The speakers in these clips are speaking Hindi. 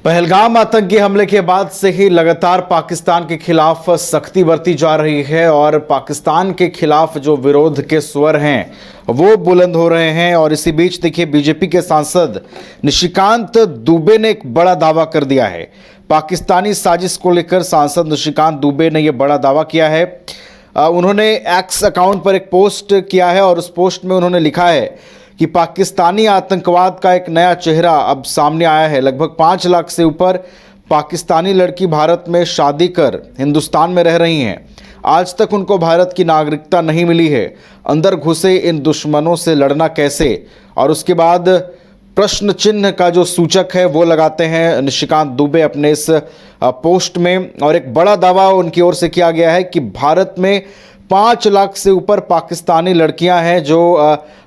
पहलगाम आतंकी हमले के बाद से ही लगातार पाकिस्तान के खिलाफ सख्ती बरती जा रही है और पाकिस्तान के खिलाफ जो विरोध के स्वर हैं वो बुलंद हो रहे हैं। और इसी बीच देखिए बीजेपी के सांसद निशिकांत दुबे ने एक बड़ा दावा कर दिया है। पाकिस्तानी साजिश को लेकर सांसद निशिकांत दुबे ने यह बड़ा दावा किया है। उन्होंने एक्स अकाउंट पर एक पोस्ट किया है और उस पोस्ट में उन्होंने लिखा है कि पाकिस्तानी आतंकवाद का एक नया चेहरा अब सामने आया है। लगभग 5 लाख से ऊपर पाकिस्तानी लड़की भारत में शादी कर हिंदुस्तान में रह रही हैं। आज तक उनको भारत की नागरिकता नहीं मिली है। अंदर घुसे इन दुश्मनों से लड़ना कैसे? और उसके बाद प्रश्न चिन्ह का जो सूचक है वो लगाते हैं निशिकांत दुबे अपने इस पोस्ट में। और एक बड़ा दावा उनकी ओर से किया गया है कि भारत में 5 लाख से ऊपर पाकिस्तानी लड़कियां हैं जो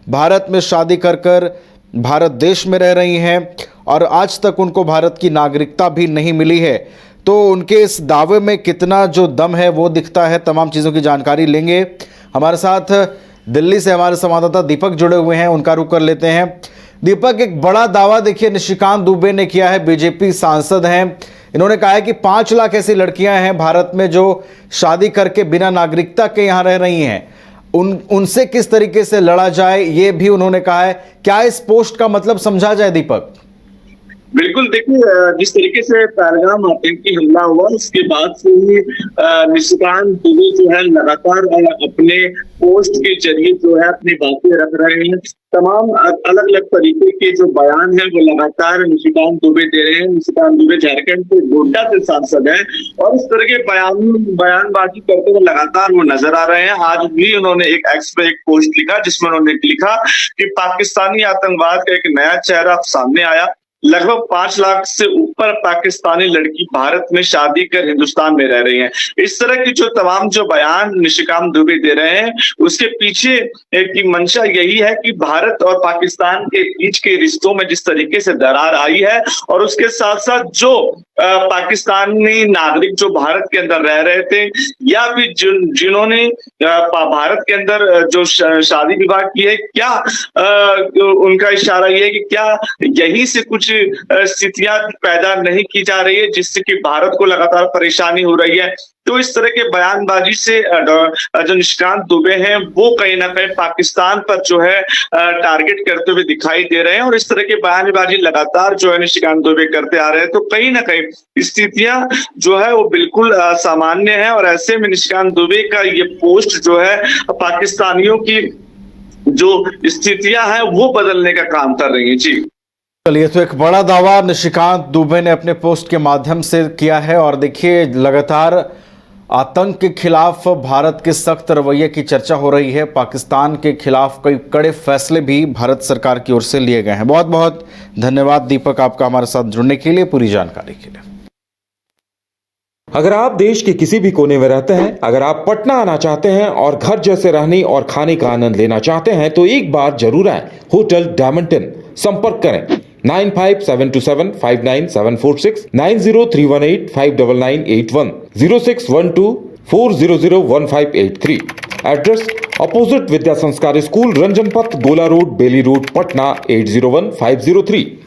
भारत में शादी कर कर भारत देश में रह रही हैं और आज तक उनको भारत की नागरिकता भी नहीं मिली है। तो उनके इस दावे में कितना जो दम है वो दिखता है। तमाम चीज़ों की जानकारी लेंगे। हमारे साथ दिल्ली से हमारे संवाददाता दीपक जुड़े हुए हैं, उनका रुख कर लेते हैं। दीपक, एक बड़ा दावा देखिए निशिकांत दुबे ने किया है, बीजेपी सांसद हैं। इन्होंने कहा है कि 5 लाख ऐसी लड़कियां हैं भारत में जो शादी करके बिना नागरिकता के यहां रह रही हैं। उनसे किस तरीके से लड़ा जाए ये भी उन्होंने कहा है। क्या इस पोस्ट का मतलब समझा जाए दीपक? बिल्कुल, देखिए जिस तरीके से पहलगाम आतंकी हमला हुआ उसके बाद से ही निशिकांत दुबे जो है लगातार अपने पोस्ट के जरिए जो है अपनी बातें रख रहे हैं। तमाम अलग अलग तरीके के जो बयान है वो लगातार निशिकांत दुबे दे रहे हैं। निशिकांत दुबे झारखंड के गोड्डा से सांसद है और इस तरह के बयानबाजी करते हुए लगातार वो नजर आ रहे हैं। आज भी उन्होंने एक एक्स पे एक पोस्ट लिखा जिसमें उन्होंने लिखा कि पाकिस्तानी आतंकवाद का एक नया चेहरा सामने आया। लगभग 5 लाख से ऊपर पाकिस्तानी लड़की भारत में शादी कर हिंदुस्तान में रह रही हैं। इस तरह की जो तमाम जो बयान निशिकांत दुबे दे रहे हैं उसके पीछे की मंशा यही है कि भारत और पाकिस्तान के बीच के रिश्तों में जिस तरीके से दरार आई है और उसके साथ साथ जो पाकिस्तानी नागरिक जो भारत के अंदर रह रहे थे या फिर जिन्होंने भारत के अंदर जो शादी विवाह की है, क्या उनका इशारा ये है कि क्या यही से कुछ स्थितियां पैदा नहीं की जा रही है जिससे कि भारत को लगातार परेशानी हो रही है। तो इस तरह के बयानबाजी से जो निशिकांत दुबे हैं वो कहीं ना कहीं पाकिस्तान पर जो है टारगेट करते हुए दिखाई दे रहे हैं और इस तरह के बयानबाजी लगातार जो है निशिकांत दुबे करते आ रहे हैं। तो कहीं ना कहीं स्थितियां जो है वो बिल्कुल सामान्य है और ऐसे में निशिकांत दुबे का ये पोस्ट जो है पाकिस्तानियों की जो स्थितियां हैं वो बदलने का काम कर रही है। जी चलिए, तो एक बड़ा दावा निशिकांत दुबे ने अपने पोस्ट के माध्यम से किया है। और देखिए लगातार आतंक के खिलाफ भारत के सख्त रवैये की चर्चा हो रही है। पाकिस्तान के खिलाफ कई कड़े फैसले भी भारत सरकार की ओर से लिए गए हैं। बहुत बहुत धन्यवाद दीपक आपका हमारे साथ जुड़ने के लिए, पूरी जानकारी के लिए। अगर आप देश के किसी भी कोने में रहते हैं, अगर आप पटना आना चाहते हैं और घर जैसे रहने और खाने का आनंद लेना चाहते हैं तो एक बार जरूर आए होटल डायमंड इन। संपर्क करें 9572759746, 9031859981, 0612400153। एड्रेस अपोजिट विद्या संस्कार स्कूल, रंजन पथ, गोला रोड, बेली रोड, पटना 801503।